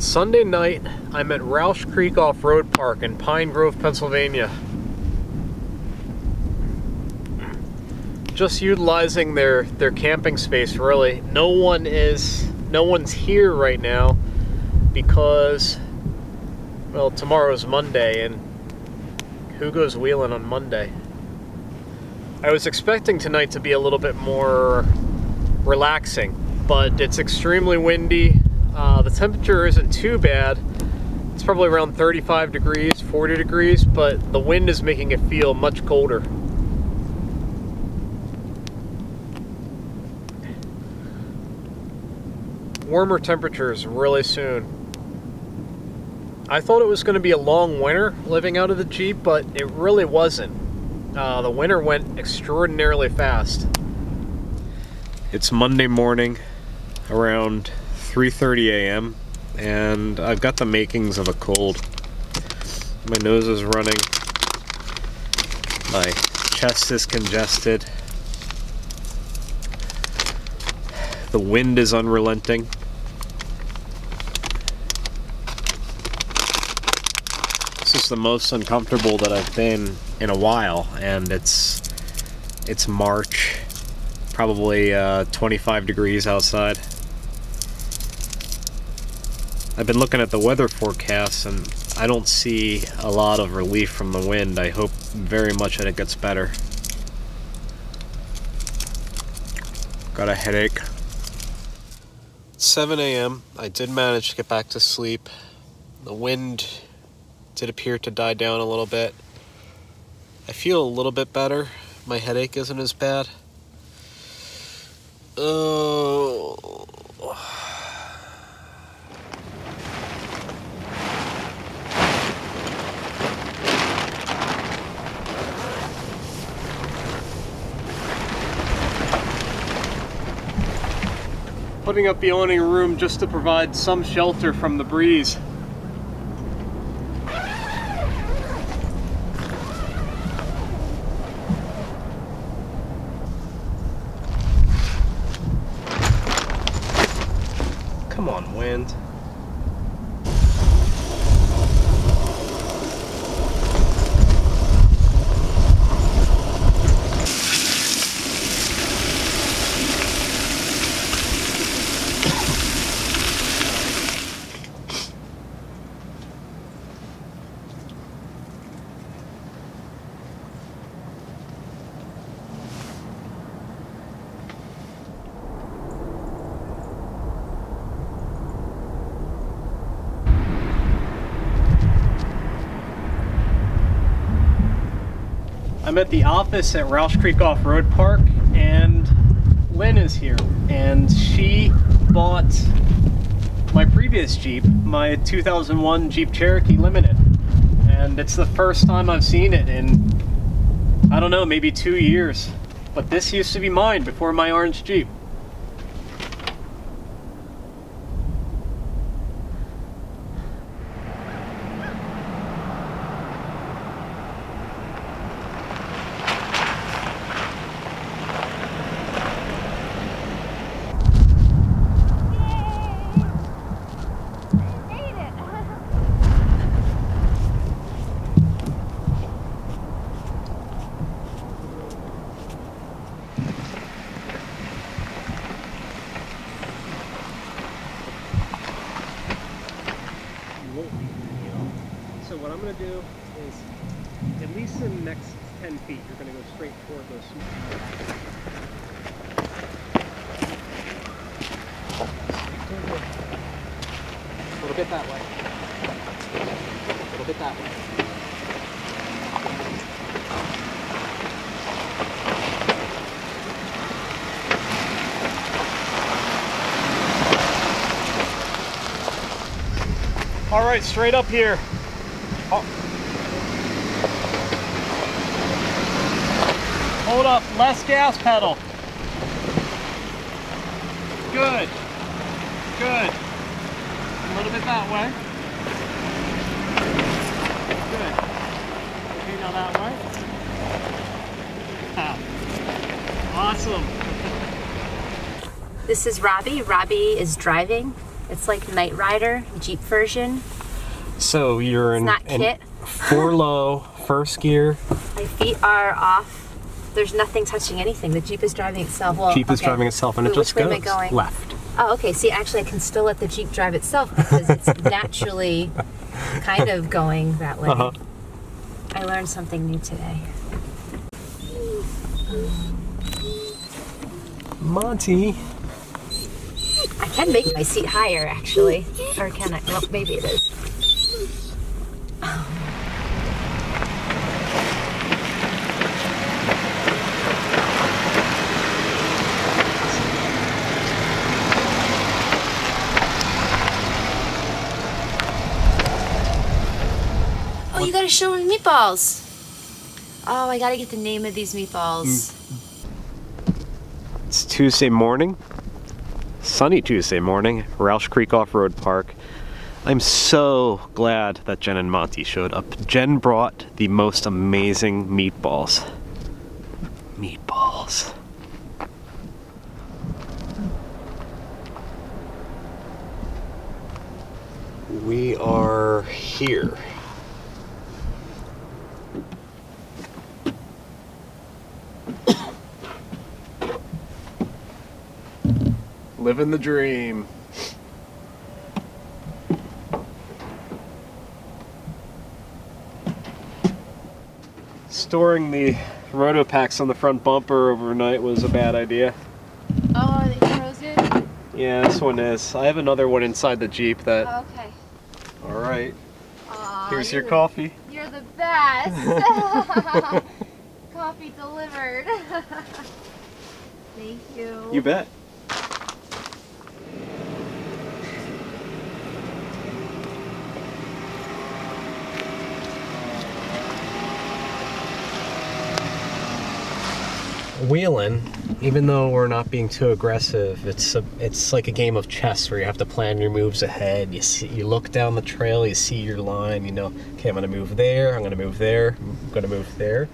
Sunday night, I'm at Rausch Creek Off-Road Park in Pine Grove, Pennsylvania. Just utilizing their camping space, really. No one's here right now because, well, tomorrow's Monday, and who goes wheeling on Monday? I was expecting tonight to be a little bit more relaxing, but it's extremely windy. The temperature isn't too bad. It's probably around 35 degrees, 40 degrees, but the wind is making it feel much colder. Warmer temperatures really soon. I thought it was going to be a long winter living out of the Jeep, but it really wasn't. The winter went extraordinarily fast. It's Monday morning around 3:30 a.m. and I've got the makings of a cold. My nose is running, my chest is congested, the wind is unrelenting. This is the most uncomfortable that I've been in a while, and it's March, probably 25 degrees outside. I've been looking at the weather forecast and I don't see a lot of relief from the wind. I hope very much that it gets better. Got a headache. 7 a.m. I did manage to get back to sleep. The wind did appear to die down a little bit. I feel a little bit better. My headache isn't as bad. Putting up the awning room just to provide some shelter from the breeze. Come on, wind. I'm at the office at Rausch Creek Off-Road Park, and Lynn is here, and she bought my previous Jeep, my 2001 Jeep Cherokee Limited, and it's the first time I've seen it in, I don't know, maybe 2 years, but this used to be mine before my orange Jeep. So what I'm going to do is, at least in the next 10 feet, you're going to go straight toward those. A little bit that way. A little bit that way. All right, straight up here. Oh. Hold up, less gas pedal. Good, good. A little bit that way. Good. Okay, now that way. Awesome. This is Robbie. Robbie is driving. It's like Night Rider, Jeep version. So you're in, not kit. 4 low, first gear. My feet are off. There's nothing touching anything. The Jeep is driving itself. Well, Jeep is driving itself, and it just goes which way am I going? left. Oh, okay. See, actually, I can still let the Jeep drive itself because it's naturally kind of going that way. Uh-huh. I learned something new today. Monty. I can make my seat higher, actually. Or can I? Well, maybe it is. Oh, you gotta show me meatballs. Oh, I gotta get the name of these meatballs. It's Tuesday morning. Sunny Tuesday morning, Rausch Creek Off-Road Park. I'm so glad that Jen and Monty showed up. Jen brought the most amazing meatballs. Meatballs. We are here. Living the dream. Storing the roto packs on the front bumper overnight was a bad idea. Oh, are they frozen? Yeah, this one is. I have another one inside the Jeep that... Oh, okay. Alright. Here's your You're coffee. You're the best. Coffee delivered. Thank you. You bet. Wheeling, even though we're not being too aggressive, it's like a game of chess where you have to plan your moves ahead. You look down the trail, you see your line, you know, okay, I'm gonna move there, I'm gonna move there, I'm gonna move there.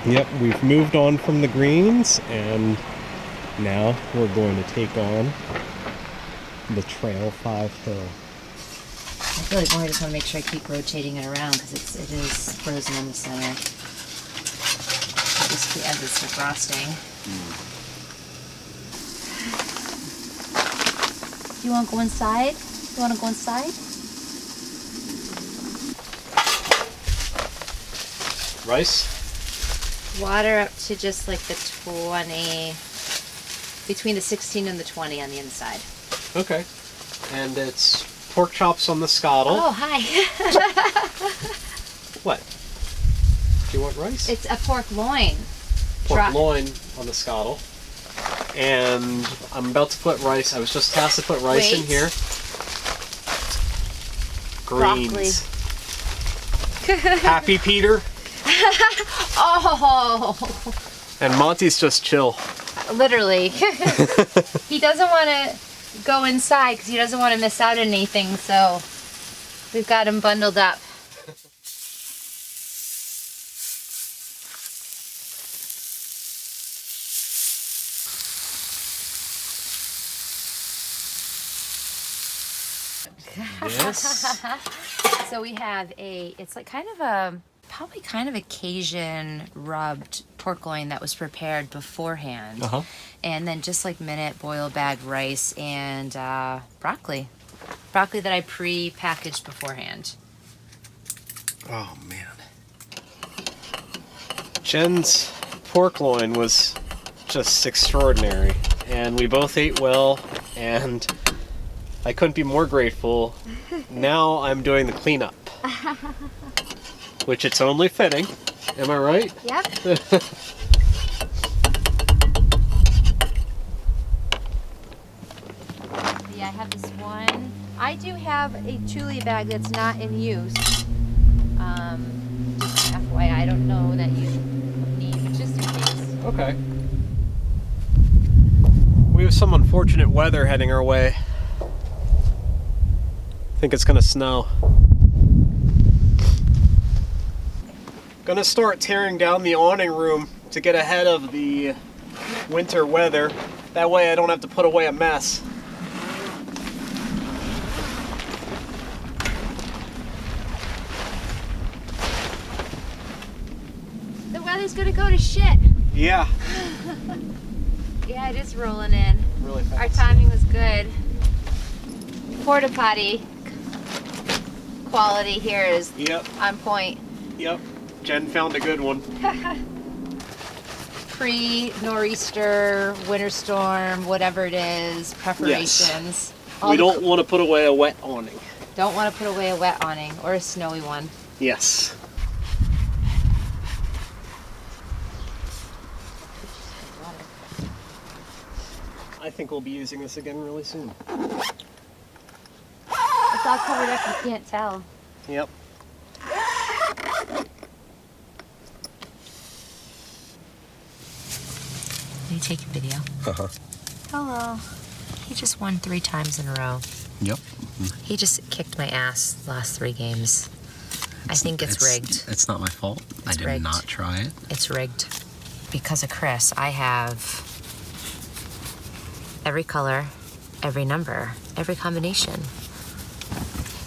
Yep, we've moved on from the greens, and now we're going to take on the Trail 5 hill. I feel like I just want to make sure I keep rotating it around because it is frozen in the center. Just as it's defrosting. Do you want to go inside? You want to go inside? Rice? Water up to just like the 20, between the 16 and the 20 on the inside. Okay. And it's pork chops on the scuttle. Oh, hi. What? Do you want rice? It's a pork loin. Pork loin on the scuttle. And I'm about to put rice. I was just tasked to put rice in here. Greens. Broccoli. Happy Peter. Oh. And Monty's just chill. Literally. He doesn't want to go inside because he doesn't want to miss out on anything, so we've got him bundled up. Yes. So we have it's like kind of a, probably kind of a Cajun rubbed pork loin that was prepared beforehand. Uh-huh. And then just like minute boil bag rice and broccoli. Broccoli that I pre-packaged beforehand. Oh, man. Jen's pork loin was just extraordinary. And we both ate well, and I couldn't be more grateful. Now I'm doing the cleanup. Which it's only fitting. Am I right? Yep. Yeah, I have this one. I do have a Thule bag that's not in use. Just FYI, I don't know that you need, but just in case. Okay. We have some unfortunate weather heading our way. I think it's gonna snow. Gonna start tearing down the awning room to get ahead of the winter weather. That way I don't have to put away a mess. The weather's gonna go to shit. Yeah. Yeah, it is rolling in. Really fast. Our timing was good. Porta potty quality here is on point. Yep. Jen found a good one. Pre-nor'easter, winter storm, whatever it is, preparations. Yes. We don't want to put away a wet awning. Don't want to put away a wet awning or a snowy one. Yes. I think we'll be using this again really soon. It's all covered up, you can't tell. Yep. Are you taking video? Uh-huh. Hello. He just won 3 times in a row. Yep. He just kicked my ass the last 3 games. I think it's rigged. It's not my fault. I did rigged. not try it. It's rigged. Because of Chris, I have every color, every number, every combination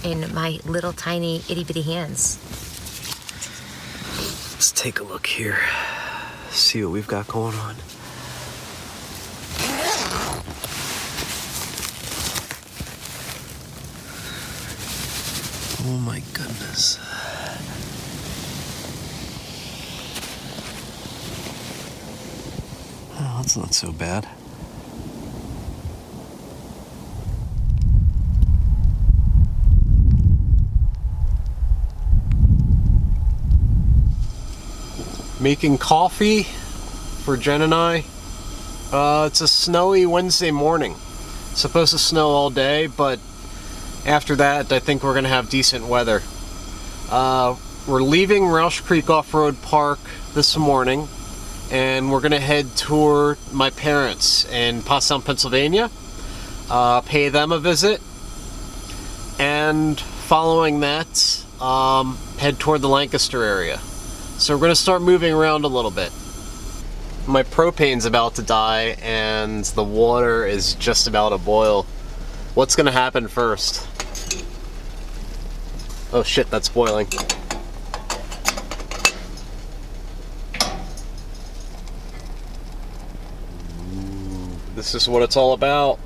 in my little tiny itty bitty hands. Let's take a look here. See what we've got going on. Oh my goodness. Oh, that's not so bad. Making coffee for Jen and I. It's a snowy Wednesday morning. It's supposed to snow all day, but after that, I think we're gonna have decent weather. We're leaving Rausch Creek Off-Road Park this morning, and we're gonna head toward my parents in Pottstown, Pennsylvania, pay them a visit, and following that, head toward the Lancaster area. So we're gonna start moving around a little bit. My propane's about to die, and the water is just about to boil. What's gonna happen first? Oh shit, that's boiling. This is what it's all about.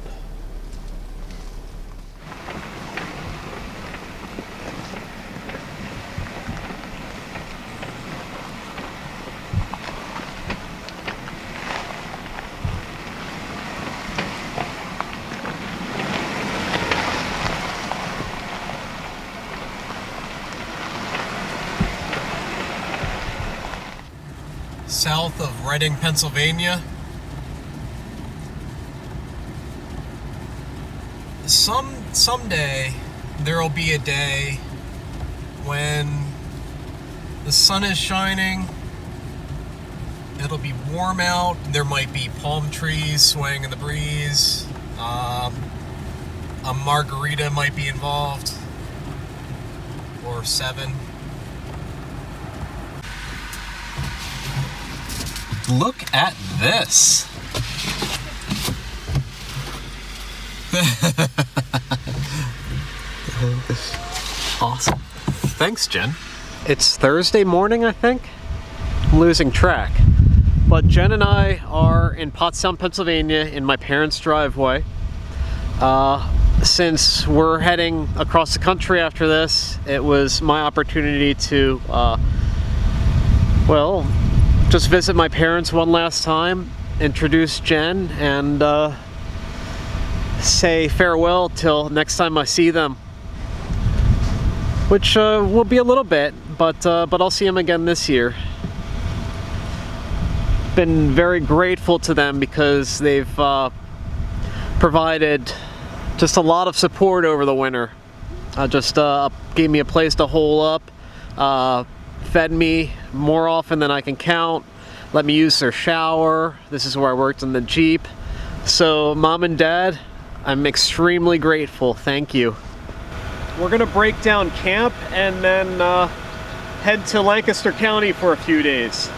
South of Reading, Pennsylvania. Someday there'll be a day when the sun is shining, it'll be warm out, there might be palm trees swaying in the breeze, a margarita might be involved, or 7. Look at this. Awesome. Thanks, Jen. It's Thursday morning, I think. I'm losing track. But Jen and I are in Pottstown, Pennsylvania, in my parents' driveway. Since we're heading across the country after this, it was my opportunity to, well, just visit my parents one last time, introduce Jen, and say farewell till next time I see them, which will be a little bit, but I'll see them again this year. Been very grateful to them because they've provided just a lot of support over the winter. Just gave me a place to hole up, fed me more often than I can count, let me use their shower. This is where I worked in the Jeep. So Mom and Dad, I'm extremely grateful. Thank you. We're gonna break down camp and then head to Lancaster County for a few days.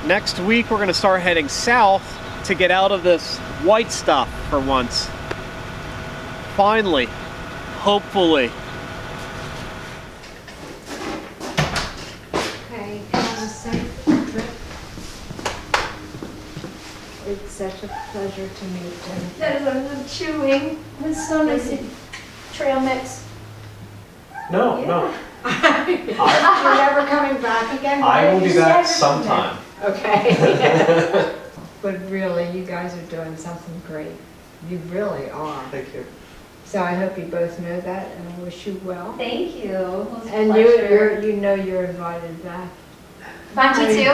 Next week we're gonna start heading south to get out of this white stuff for once. Finally, hopefully. Okay, have a safe trip. It's such a pleasure to meet you. There's a chewing. It's so nice. Trail mix. No. You're never coming back again? I will be You back said- sometime. Okay. But really, you guys are doing something great. You really are. Thank you. So I hope you both know that, and I wish you well. Thank you. It was a And pleasure. you know you're invited back. Monty too?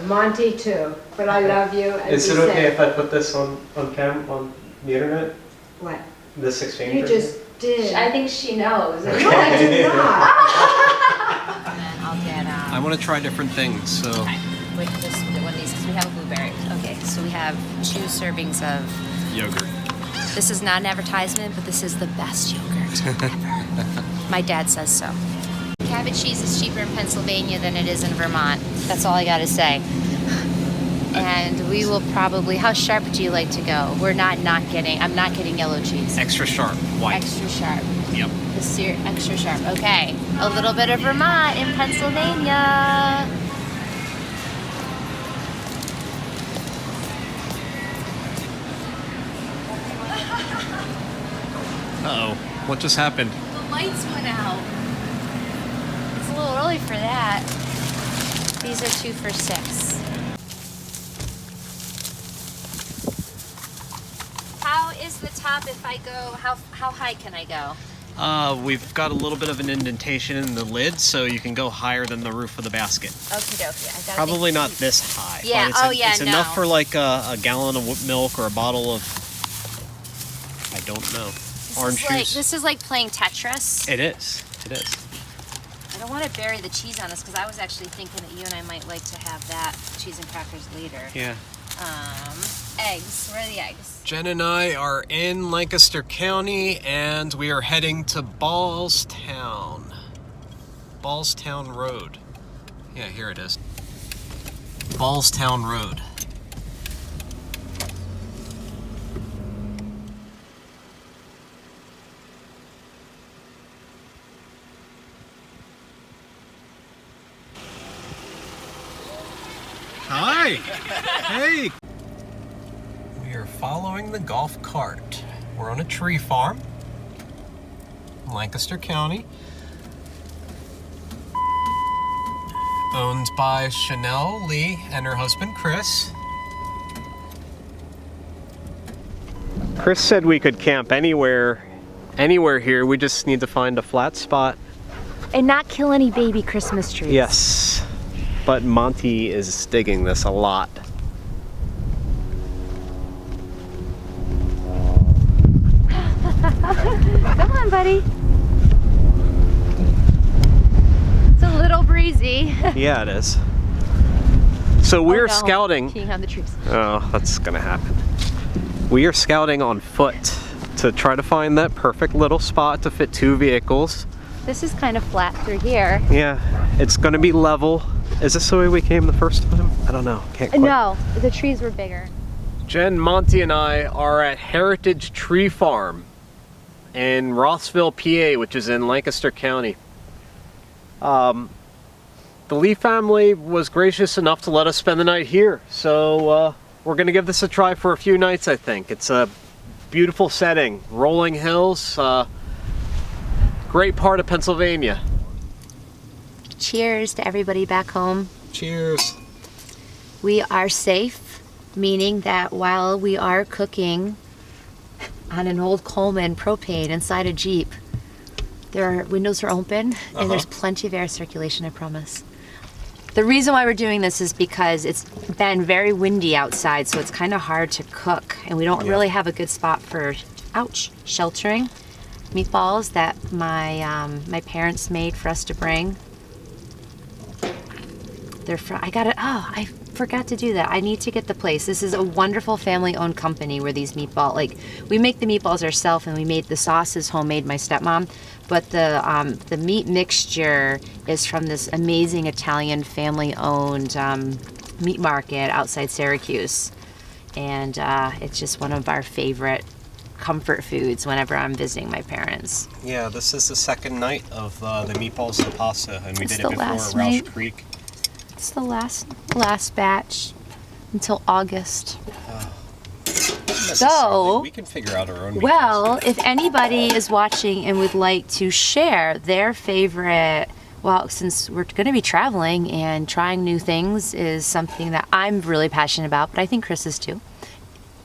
Monty too. But I love you. Is it okay if I put this on the internet? What? This exchange? You just did. I think she knows. No, I did not. I'll get I want to try different things, so. Okay, wait, this one of these because we have a blueberry. Okay, so we have 2 servings of Yogurt. This is not an advertisement, but this is the best yogurt ever. My dad says so. Cabbage cheese is cheaper in Pennsylvania than it is in Vermont. That's all I gotta say. And we will probably, how sharp do you like to go? I'm not getting yellow cheese. Extra sharp, white. Extra sharp. Yep. Extra sharp, okay. A little bit of Vermont in Pennsylvania. Uh-oh, what just happened? The lights went out. It's a little early for that. These are 2 for $6. How is the top if I go, how high can I go? We've got a little bit of an indentation in the lid, so you can go higher than the roof of the basket. Okie dokie. Probably not this high. Yeah, but it's it's enough for like a gallon of milk or a bottle of, I don't know, orange juice. This is like playing Tetris. It is. It is. I don't want to bury the cheese on us because I was actually thinking that you and I might like to have that cheese and crackers later. Yeah. Eggs. Where are the eggs? Jen and I are in Lancaster County, and we are heading to Ballstown. Ballstown Road. Yeah, here it is. Ballstown Road. Hi! Hey! We are following the golf cart. We're on a tree farm in Lancaster County. Owned by Chanel Lee and her husband Chris. Chris said we could camp anywhere here. We just need to find a flat spot. And not kill any baby Christmas trees. Yes, but Monty is digging this a lot. Come on, buddy. It's a little breezy. Yeah, it is. So we're scouting. Peeing on the trees. Oh, that's gonna happen. We are scouting on foot to try to find that perfect little spot to fit 2 vehicles. This is kind of flat through here. Yeah, it's gonna be level. Is this the way we came the first time? I don't know. Can't quite. No, the trees were bigger. Jen, Monty, and I are at Heritage Tree Farm in Rossville, PA, which is in Lancaster County. The Lee family was gracious enough to let us spend the night here, so we're gonna give this a try for a few nights, I think. It's a beautiful setting, rolling hills, great part of Pennsylvania. Cheers to everybody back home. Cheers. We are safe. meaning that while we are cooking on an old Coleman propane inside a Jeep, windows are open and there's plenty of air circulation, I promise. The reason why we're doing this is because it's been very windy outside, so it's kind of hard to cook, and we don't really have a good spot for, sheltering meatballs that my parents made for us to bring. They're from, I forgot to do that. I need to get the place. This is a wonderful family-owned company where these we make the meatballs ourselves, and we made the sauces homemade, my stepmom. But the meat mixture is from this amazing Italian family-owned meat market outside Syracuse. And it's just one of our favorite comfort foods whenever I'm visiting my parents. Yeah, this is the second night of the meatballs and pasta, and we did it before at Rausch night. Creek. It's the last batch until August. So, we can figure out our own meatballs. Well, if anybody is watching and would like to share their favorite, well, since we're going to be traveling and trying new things is something that I'm really passionate about, but I think Chris is too.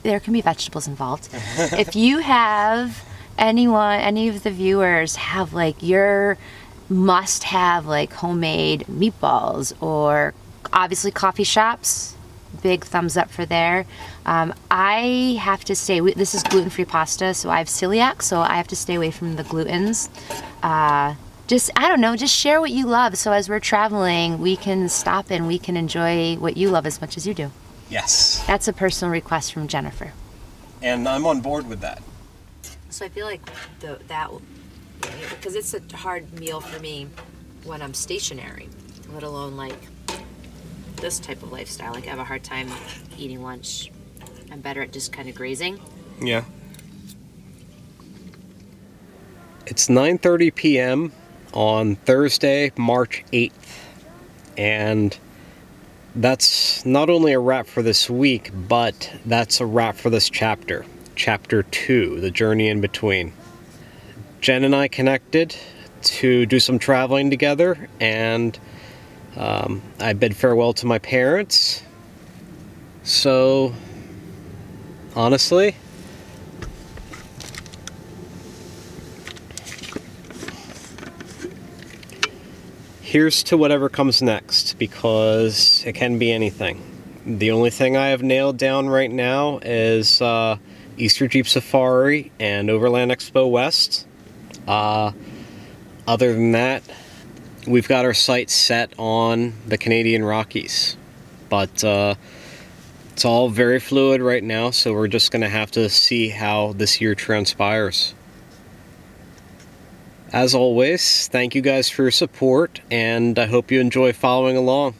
There can be vegetables involved. If you have any of the viewers have like your must-have like homemade meatballs, or obviously coffee shops, big thumbs up for there. I have to stay, this is gluten-free pasta, so I have celiac, so I have to stay away from the glutens. I don't know, just share what you love, so as we're traveling, we can stop and we can enjoy what you love as much as you do. Yes. That's a personal request from Jennifer. And I'm on board with that. So I feel like because it's a hard meal for me when I'm stationary, let alone like this type of lifestyle. Like I have a hard time eating lunch. I'm better at just kind of grazing. Yeah. It's 9:30 p.m. on Thursday, March 8th. And that's not only a wrap for this week, but that's a wrap for this chapter. Chapter 2, the journey in between. Jen and I connected to do some traveling together, and I bid farewell to my parents. So, honestly, here's to whatever comes next, because it can be anything. The only thing I have nailed down right now is Easter Jeep Safari and Overland Expo West. Other than that, we've got our sights set on the Canadian Rockies. But it's all very fluid right now, so we're just going to have to see how this year transpires. As always, thank you guys for your support, and I hope you enjoy following along.